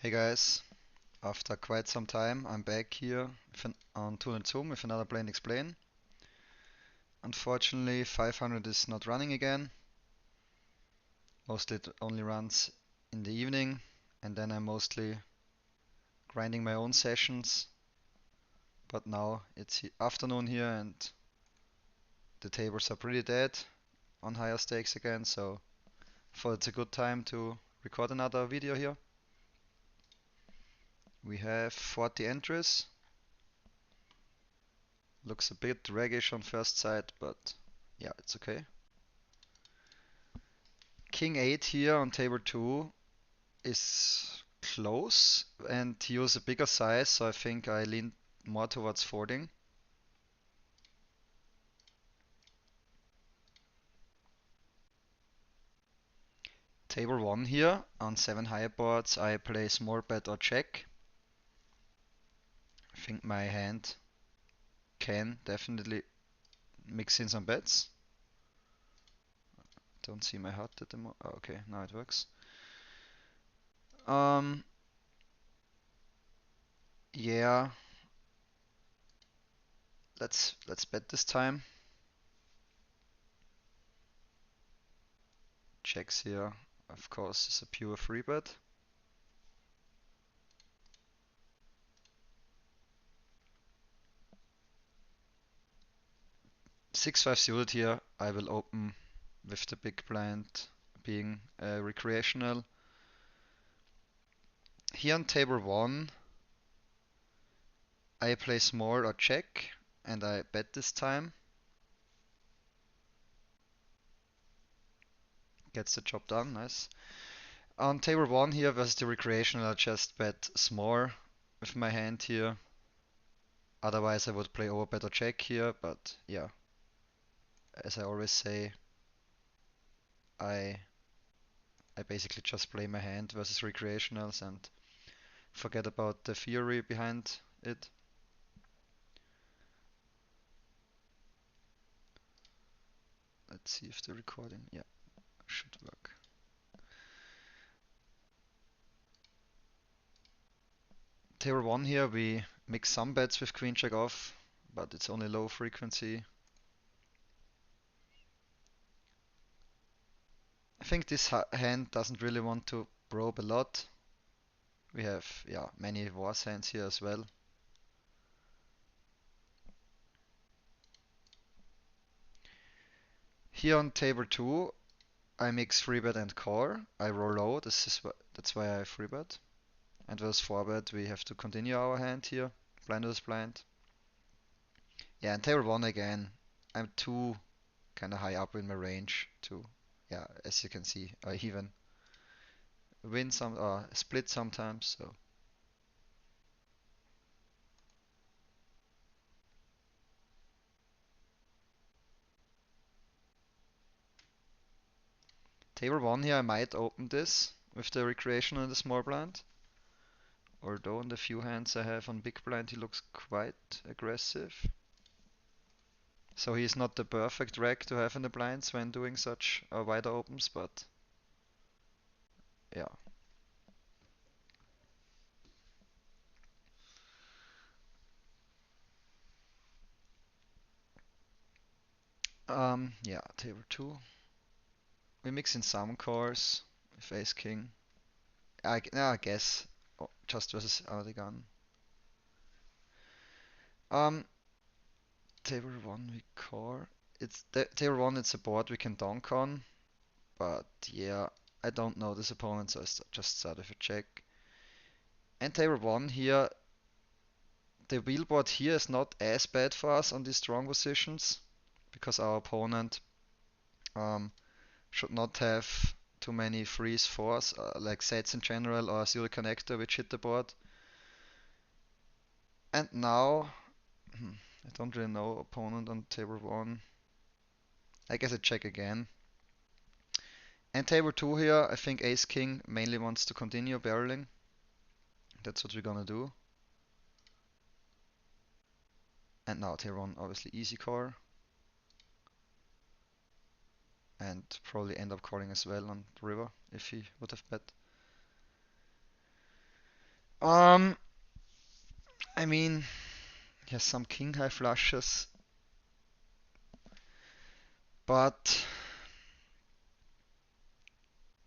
Hey guys, after quite some time, I'm back here on Tool and Zoom with another Play&Explain. Unfortunately, 500 is not running again. Mostly it only runs in the evening, and then I'm mostly grinding my own sessions. But now it's afternoon here, and the tables are pretty dead on higher stakes again, so I thought it's a good time to record another video here. We have 40 entries. Looks a bit draggish on first sight, but yeah, it's okay. King 8 here on table 2 is close, and he used a bigger size, so I think I lean more towards folding. Table 1 here on 7 higher boards, I play small bet or check. I think my hand can definitely mix in some bets. Don't see my heart at the moment. Oh, okay, now it works. Um, yeah, let's bet this time. Checks here, of course, is a pure free bet. 6-5 suited here. I will open with the big blind being recreational. Here on table 1, I play small or check, and I bet this time. Gets the job done, nice. On table 1 here versus the recreational, I just bet small with my hand here. Otherwise I would play overbet or check here, but yeah, as I always say, I I basically just play my hand versus recreationals and forget about the theory behind it. Let's see if the recording, yeah, should work. Table 1 here, we mix some bets with queen jack off, but it's only low frequency. I think this hand doesn't really want to probe a lot. We have, yeah, many worse hands here as well. Here on table 2, I mix 3-bet and call. I roll low, that's why I 3-bet. And with 4-bet, we have to continue our hand here, blind versus blind. Yeah, and table 1 again, I'm too kind of high up in my range to, yeah, as you can see, I even win some or split sometimes. So table 1 here, I might open this with the recreational and the small blind. Although in the few hands I have on big blind, he looks quite aggressive. So he's not the perfect reg to have in the blinds when doing such wider opens, but yeah. Yeah, table 2. We mix in some cores with ace king. I guess just versus Artigan. Um, table 1 we core. It's table 1. It's a board we can donk on, but yeah, I don't know this opponent, so I just start with a check. And table 1 here, the wheelboard here is not as bad for us on these strong positions because our opponent um, should not have too many freeze fours like sets in general or zero connector which hit the board. And now I don't really know opponent on table 1. I guess I check again. And table 2 here, I think ace king mainly wants to continue barreling. That's what we're gonna do. And now table 1 obviously easy core. And probably end up calling as well on the river if he would have bet. Um, I mean, he has some king high flushes, but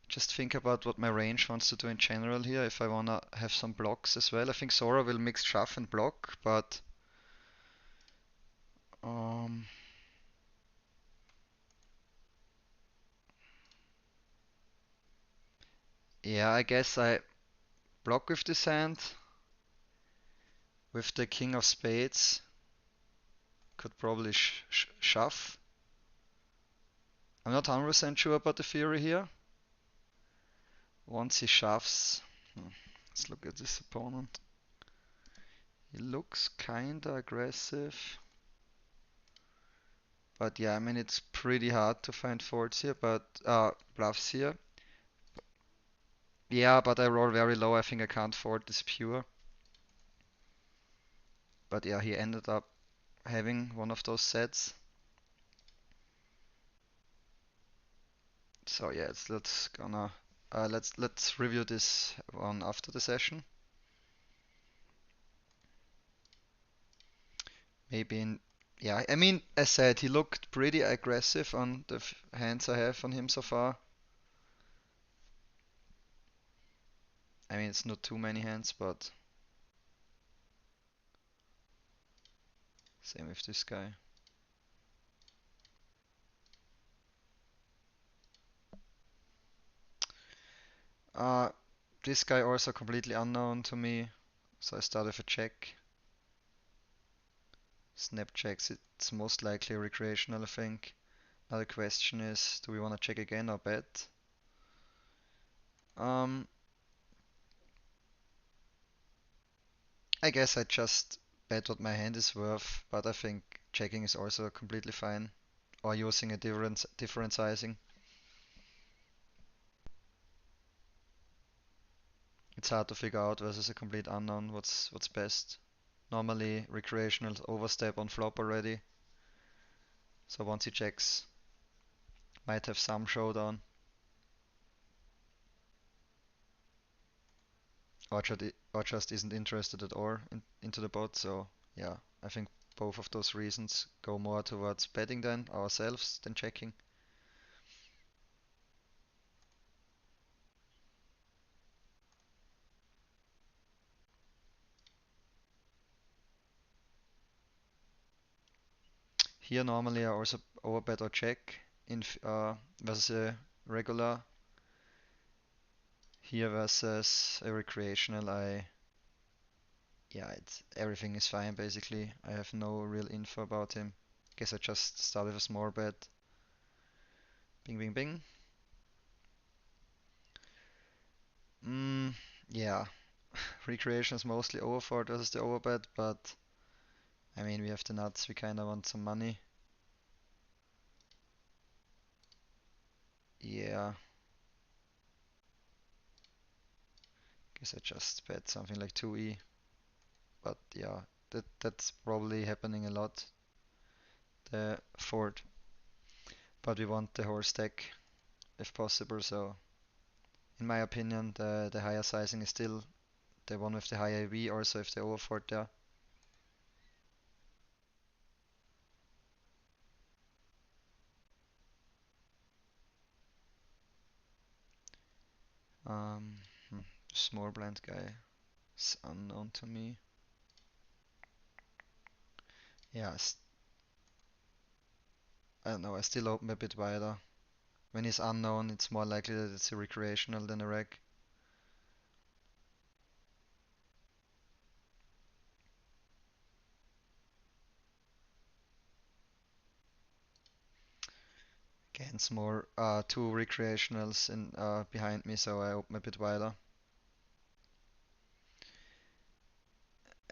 just think about what my range wants to do in general here. If I wanna have some blocks as well, I think Sora will mix shove and block, but um, yeah, I guess I block with this hand with the king of spades. Could probably shove. I'm not 100% sure about the theory here. Once he shoves, let's look at this opponent. He looks kinda aggressive. But yeah, I mean it's pretty hard to find folds here, but bluffs here. Yeah, but I roll very low. I think I can't fold this pure. But yeah, he ended up having one of those sets. So yeah, let's review this one after the session. Maybe in Yeah, I mean, as said, he looked pretty aggressive on the hands I have on him so far. I mean, it's not too many hands, but same with this guy. Uh, this guy also completely unknown to me, so I start with a check. Snap checks, it's most likely recreational, I think. Now the question is, do we want to check again or bet? Um, I guess I just bet what my hand is worth, but I think checking is also completely fine. Or using a different sizing. It's hard to figure out versus a complete unknown what's best. Normally recreational overstep on flop already, so once he checks, might have some showdown. Or just isn't interested at all into the bot, so yeah, I think both of those reasons go more towards betting than ourselves than checking. Here normally I also overbet or check in versus a regular. Here versus a recreational, everything is fine basically. I have no real info about him. Guess I just start with a small bet. Bing, bing, bing. Mm, yeah, recreation is mostly overfold versus the overbet, but I mean we have the nuts. We kind of want some money. Yeah, guess I just bet something like 2e. But yeah, that's probably happening a lot. The fold, but we want the whole stack if possible. So in my opinion, the higher sizing is still the one with the higher EV. Also, if they overfold there. Um, hmm, Small blind guy is unknown to me. Yeah, I don't know. I still open a bit wider. When he's unknown, it's more likely that it's a recreational than a reg. Against more two recreationals in behind me, so I open a bit wider.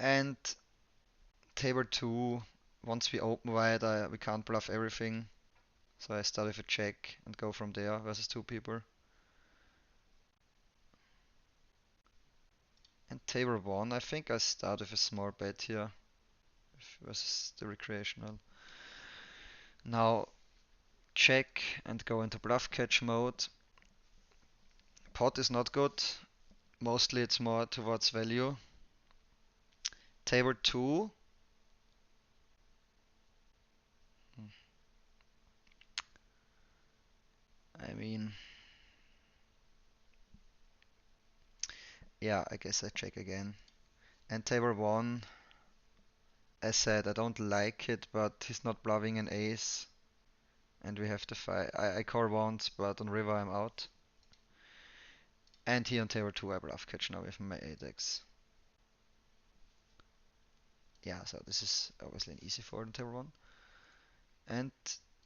And table two, once we open wide, we can't bluff everything, so I start with a check and go from there versus two people. And table one, I think I start with a small bet here versus the recreational. Now check and go into bluff catch mode. Pot is not good. Mostly it's more towards value. Table 2. I mean, yeah, I guess I check again. And table 1, as said, I don't like it, but he's not bluffing an ace. And we have to fight. I call once, but on river I'm out. And here on table 2 I bluff catch now with my 8x. Yeah, so this is obviously an easy fold on table 1. And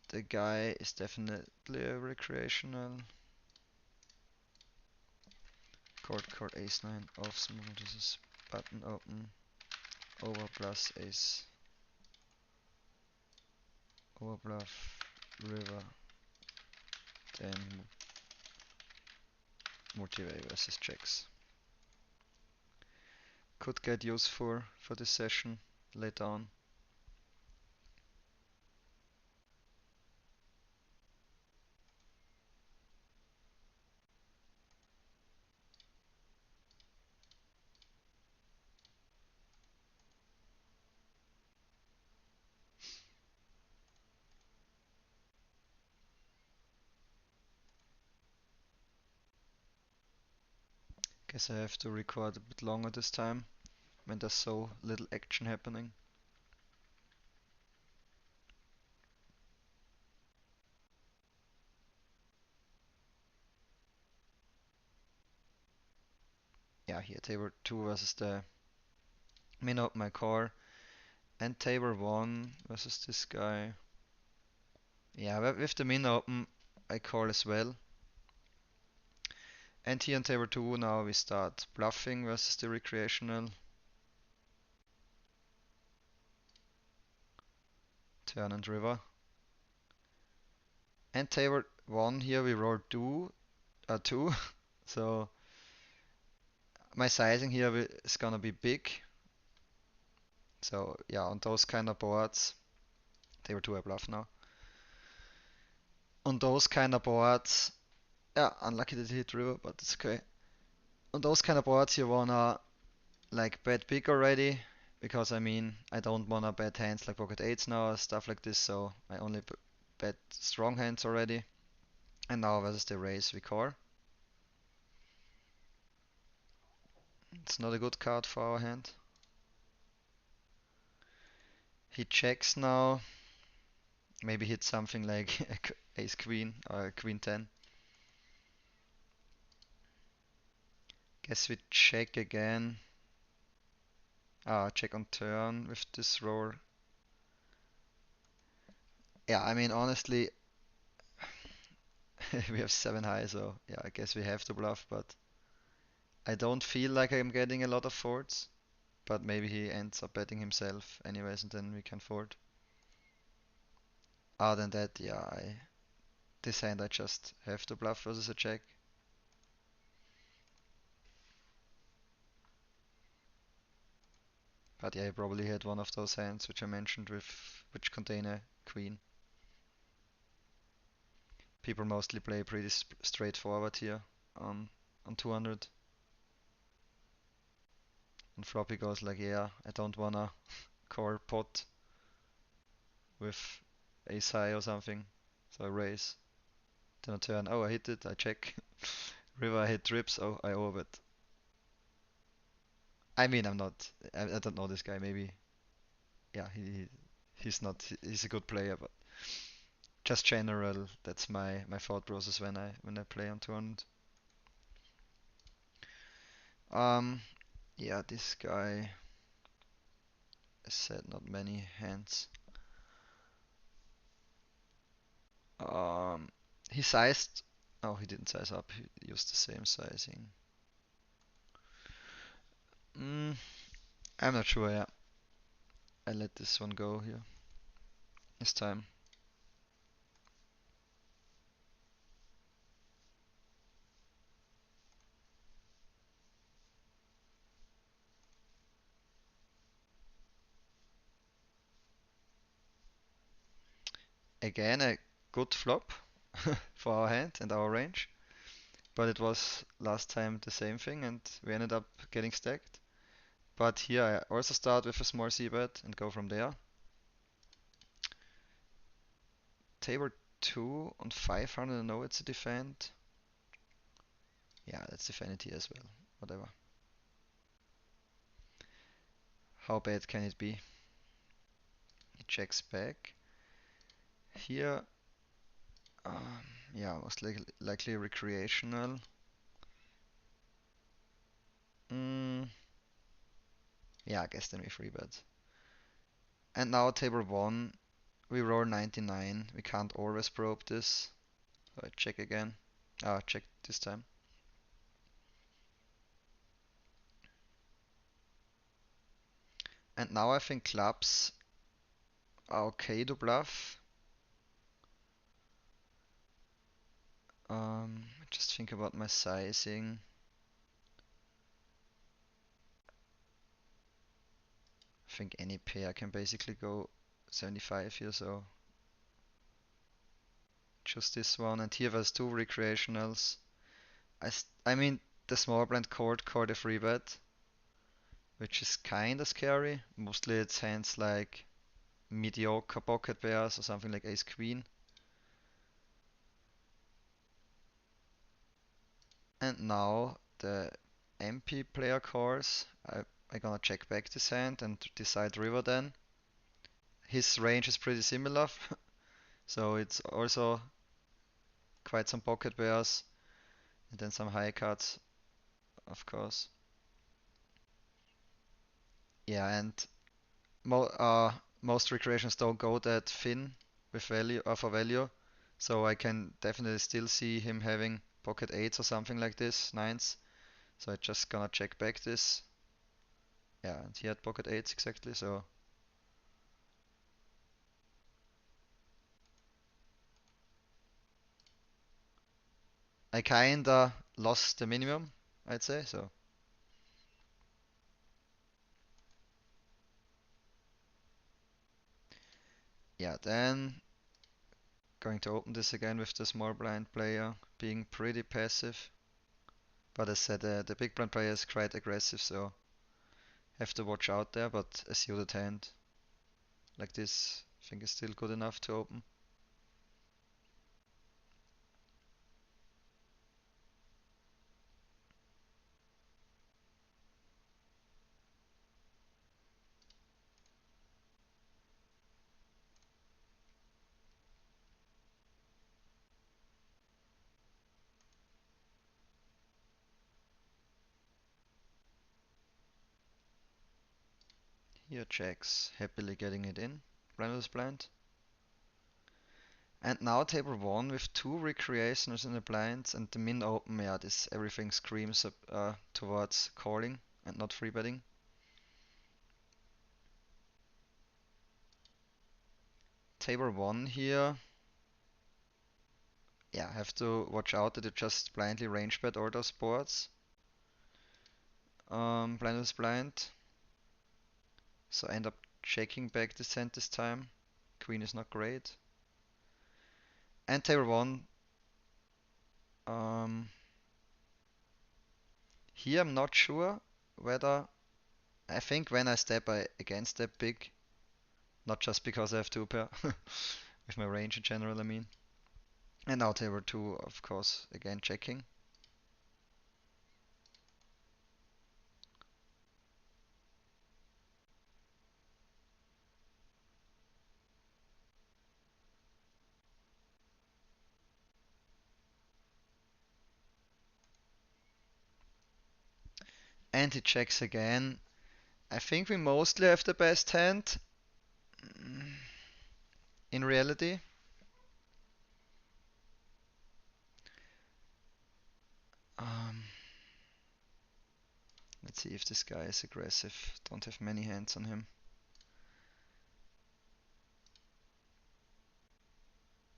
the guy is definitely a recreational. Court ace 9 off small. This is button open. Over plus ace. Over bluff. River. Then multi-way versus checks. Could get useful for this session later on. Guess I have to record a bit longer this time when there's so little action happening. Yeah, here table 2 versus the min up my core, and table 1 versus this guy. Yeah, with the min open I call as well. And here on table 2 now we start bluffing versus the recreational. Turn and river. And table 1 here we roll 2, so my sizing here is gonna be big. So yeah, on those kind of boards, table 2 I bluff now. On those kind of boards, yeah, unlucky that he hit river, but it's okay. On those kind of boards you wanna like bet big already, because I mean I don't wanna bet hands like pocket eights now or stuff like this, so I only bet strong hands already. And now versus the raise we call. It's not a good card for our hand. He checks now. Maybe hit something like ace queen or queen 10. Guess we check again. Check on turn with this roll. Yeah, I mean honestly, we have 7 high, so yeah, I guess we have to bluff, but I don't feel like I'm getting a lot of folds. But maybe he ends up betting himself anyways, and then we can fold. Other than that, yeah, this hand I just have to bluff versus a check. But yeah, he probably had one of those hands which I mentioned which contain a queen. People mostly play pretty straightforward here on 200. And floppy goes like, yeah, I don't wanna call pot with ace high or something, so I raise. Then I turn, oh I hit it, I check. River I hit trips, oh I overbet. I mean I'm not, I don't know this guy, maybe, yeah, he's not, he's a good player, but just general, that's my thought process when I play on 200. Um, yeah, this guy, I said not many hands. Um, he sized. Oh, he didn't size up. He used the same sizing. Mm, I'm not sure. Yeah, I let this one go here. This time. Again, a good flop for our hand and our range. but it was last time the same thing and we ended up getting stacked. But here I also start with a small c-bet and go from there. Table 2 on 500, I know it's a defend. Yeah, let's defend it here as well. Whatever. How bad can it be? He checks back. Here, yeah, most likely recreational. Mm, yeah, I guess then we free bet. And now table 1, we roll 99. We can't always probe this. So I check again. Check this time. And now I think clubs are okay to bluff. Just think about my sizing. I think any pair can basically go 75 here, so choose this one. And here there's two recreationals. I mean, the small blind called a free bet, which is kinda scary. Mostly it's hands like mediocre pocket pairs or something like ace queen. And now the MP player calls. I gonna check back this hand and decide river then. His range is pretty similar, so it's also quite some pocket pairs and then some high cards, of course. Yeah, and most recreations don't go that thin with value for value, so I can definitely still see him having pocket eights or something like this, nines. So I just gonna check back this. Yeah, and he had pocket eights exactly, so I kinda lost the minimum, I'd say. So yeah, then going to open this again with the small blind player being pretty passive. But as said, the big blind player is quite aggressive, so have to watch out there. But a suited hand like this, I think is still good enough to open. Here checks, happily getting it in. Blinders blind. And now table 1 with two recreationals in the blinds and the min open, yeah, this everything screams towards calling and not free betting. Table 1 here, yeah, have to watch out that you just blindly range bet all those boards. Blinders blind, so end up checking back the cent this time. Queen is not great. And table 1, um, here I'm not sure whether, I think when I step I again step big. Not just because I have two pair, with my range in general, I mean. And now table 2, of course, again checking. And he checks again. I think we mostly have the best hand. In reality. Um, let's see if this guy is aggressive. Don't have many hands on him.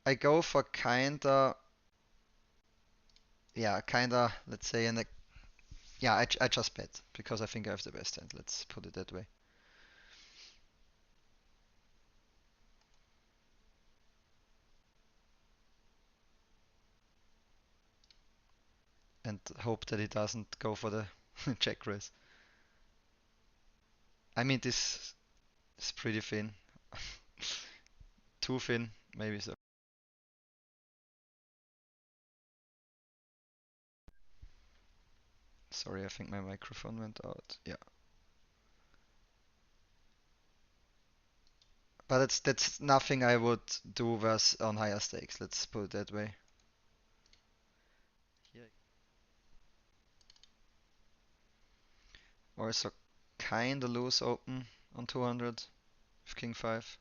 I go for kinda, yeah, kinda, let's say, yeah, I just bet because I think I have the best hand. Let's put it that way. and hope that he doesn't go for the check raise. I mean, this is pretty thin. Too thin, maybe so. Sorry, I think my microphone went out. Yeah. But that's nothing I would do with on higher stakes, let's put it that way. Here. Also kinda loose open on 200 with king 5.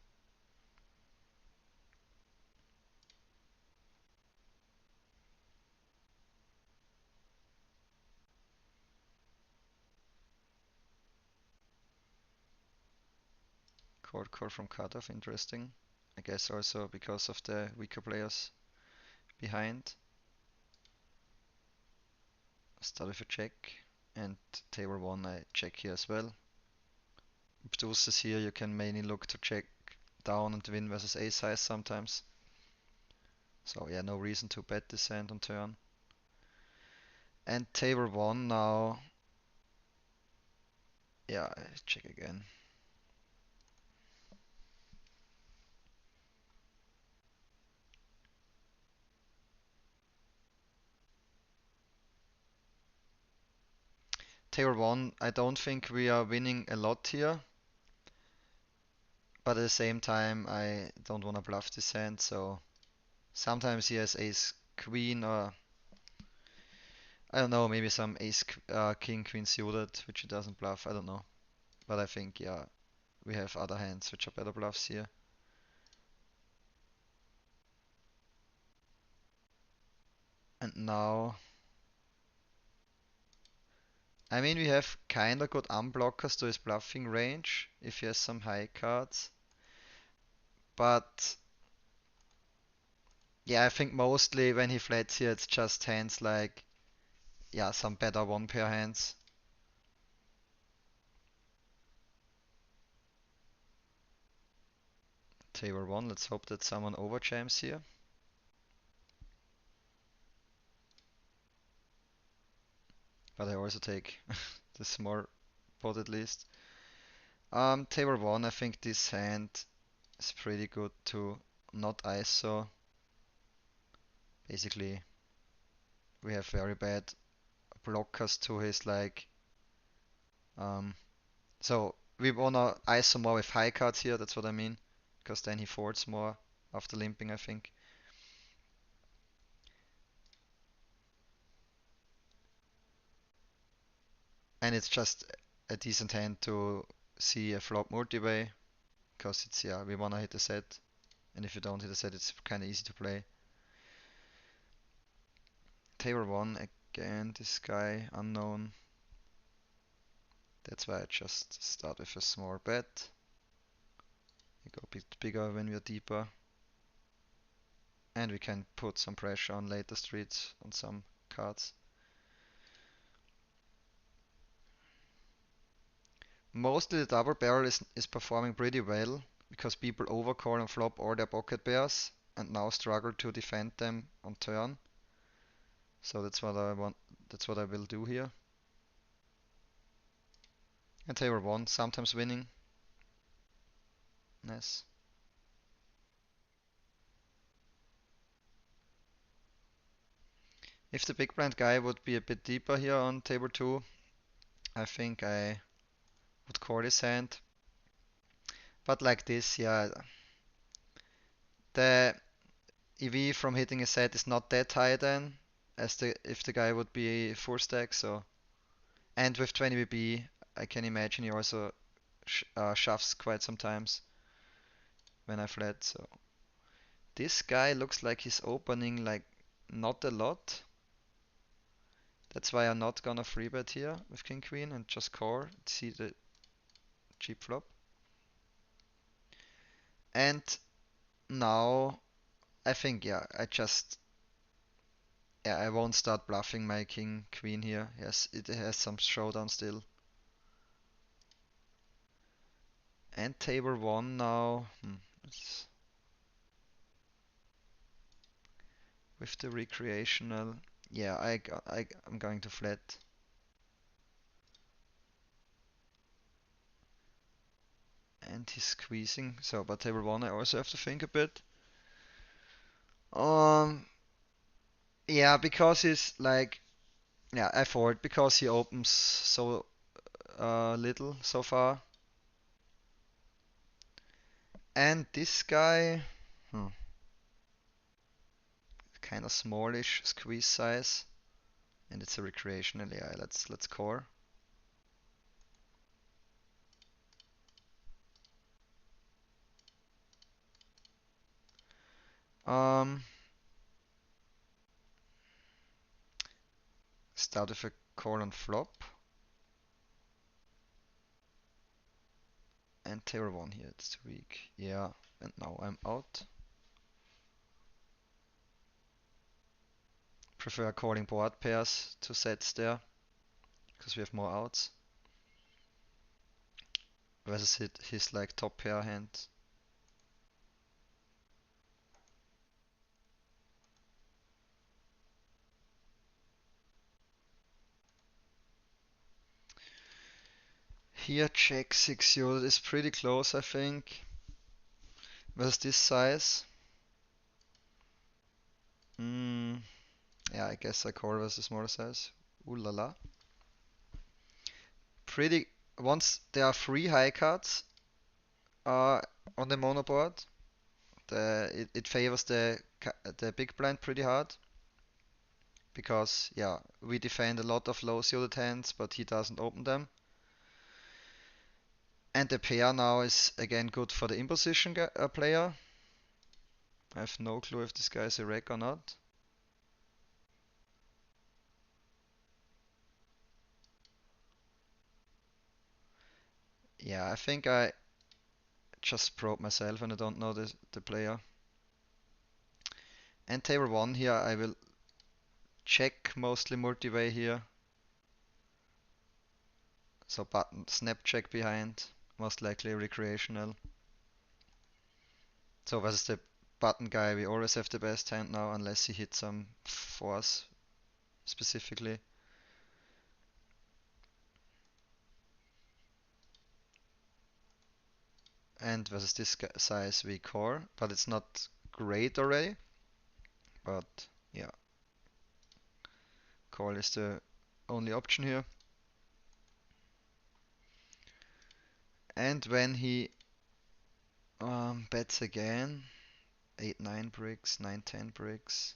Court core from cutoff, interesting. I guess also because of the weaker players behind. Start with a check. And table 1 I check here as well. With deuces here you can mainly look to check down and win versus ace high sometimes. So yeah, no reason to bet this hand on turn. And table 1 now. Yeah, I check again. Table 1, I don't think we are winning a lot here. But at the same time, I don't want to bluff this hand, so sometimes he has ace queen or I don't know, maybe some ace king queen suited, which he doesn't bluff, I don't know. But I think, yeah, we have other hands which are better bluffs here. And now, I mean, we have kinda good unblockers to his bluffing range if he has some high cards. But yeah, I think mostly when he flats here, it's just hands like, yeah, some better one pair hands. Table 1, let's hope that someone overjams here. But I also take the small pot at least. Table 1, I think this hand is pretty good to not ISO. Basically, we have very bad blockers to his like. Um, so we wanna ISO more with high cards here, that's what I mean. Because then he folds more after limping, I think. And it's just a decent hand to see a flop multi-way. Because it's, yeah, we wanna hit a set. And if you don't hit a set, it's kinda easy to play. Table 1 again, this guy, unknown. That's why I just start with a small bet. We go a bit bigger when we're deeper. And we can put some pressure on later streets on some cards. Mostly the double barrel is performing pretty well because people overcall and flop all their pocket pairs and now struggle to defend them on turn. So that's what I want. That's what I will do here. And table 1, sometimes winning. Nice. If the big blind guy would be a bit deeper here on table 2, I think I would call this hand. But like this, yeah, the EV from hitting a set is not that high then, as the if the guy would be full stack. So and with 20 VB, I can imagine he also shoves quite sometimes when I flat. So this guy looks like he's opening like not a lot. That's why I'm not gonna free bet here with king queen and just call, see the cheap flop. And now I think, yeah, I won't start bluffing my king queen here. Yes, it has some showdown still. And table 1 now. With the recreational. Yeah, I'm going to flat. And he's squeezing. So, but table one, I also have to think a bit. Um, yeah, because he's like, yeah, I fold because he opens so little so far. And this guy, hmm, kind of smallish squeeze size, and it's a recreational. Yeah, let's core. Um, Start with a call on flop, and table one here. It's too weak. Yeah, and now I'm out. Prefer calling board pairs to sets there, because we have more outs. Versus his like top pair hand. Here check 6 unit is pretty close, I think. Versus this size. Hmm. Yeah, I guess I call versus smaller size. Ooh la la. Pretty. Once there are three high cards uh, on the mono board, it favors the big blind pretty hard because yeah, we defend a lot of low suited hands, but he doesn't open them. And the pair now is again good for the imposition player. I have no clue if this guy is a reg or not. Yeah, I think I just probe myself and I don't know the player. And table one here, I will check mostly multi-way here. So button snap check behind, most likely recreational. So versus the button guy, we always have the best hand now, unless he hits some fours specifically. And versus this size, we core, but it's not great already. But yeah, call is the only option here. And when he bets again, 8, 9 bricks, 9, 10 bricks,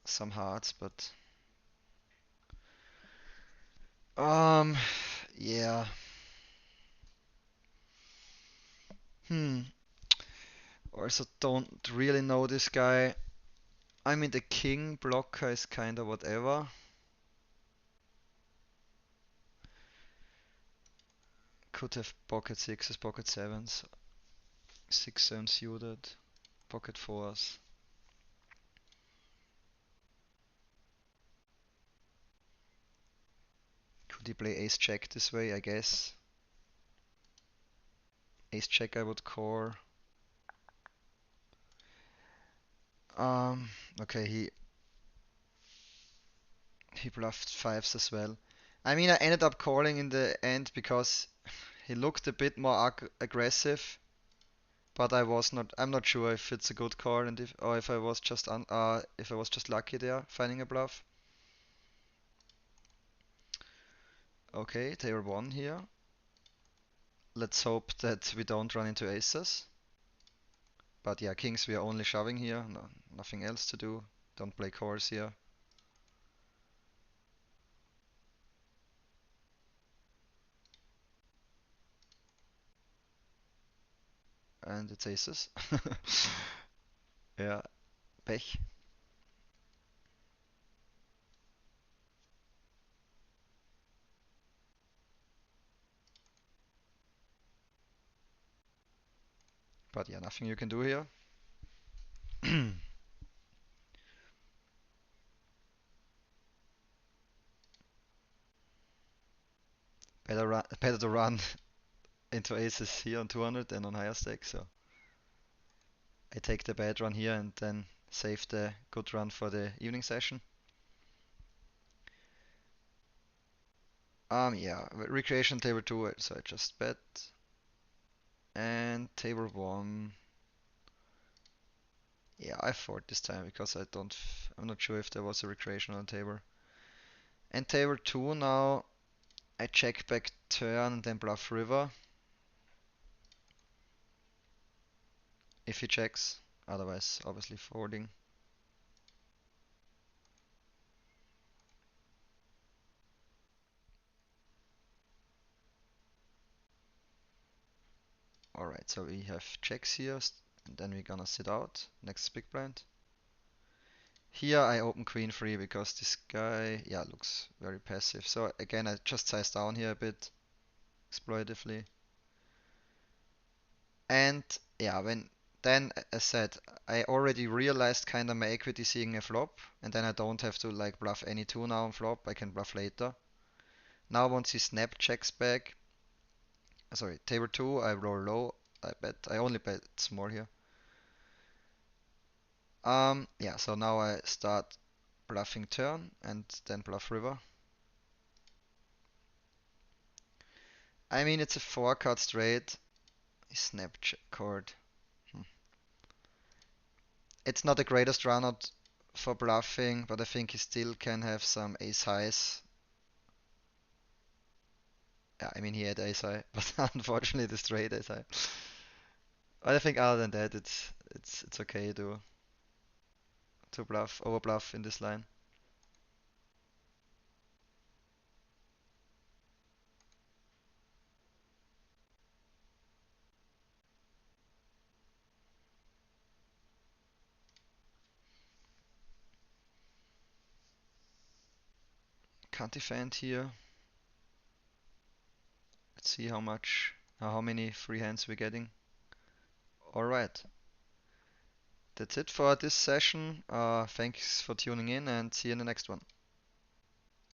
some hearts, but um, yeah. Hmm. Also don't really know this guy. I mean the king blocker is kinda whatever. Could have pocket sixes, pocket sevens, 6 7 suited, pocket fours. Could he play ace jack this way? I guess. Ace jack I would core. Um, okay, he bluffed fives as well. I mean, I ended up calling in the end because he looked a bit more aggressive, but I'm not sure if it's a good call and if I was just if I was just lucky there finding a bluff. Okay, table one here. Let's hope that we don't run into aces. But yeah, kings we are only shoving here, no, nothing else to do. Don't play cores here. And it's aces. Yeah, pech. But yeah, nothing you can do here. Better to run into aces here on 200 than on higher stakes. So I take the bad run here and then Save the good run for the evening session. Yeah, recreation table 2, so I just bet. And table 1, yeah, I fold this time because I'm not sure if there was a recreational table. And table 2 now, I check back turn and then bluff river if he checks, otherwise obviously folding. Alright, so we have checks here, and then we're gonna sit out next big blind. Here I open queen free because this guy, yeah, looks very passive. So again, I just size down here a bit, exploitatively. And yeah, then as said, I already realized kind of my equity seeing a flop, and then I don't have to like bluff any two now on flop. I can bluff later. Now once he snap checks back, sorry, table two, I roll low. I only bet small here. Yeah, so now I start bluffing turn and then bluff river. I mean, it's a four card straight. Snap check card. Hmm. It's not the greatest run out for bluffing, but I think he still can have some ace highs. Yeah, I mean he had ace high, but unfortunately the straight ace high. But I think other than that, it's okay to bluff, over bluff in this line. Can't defend here. Let's see how many free hands we're getting. All right, that's it for this session. Thanks for tuning in and see you in the next one.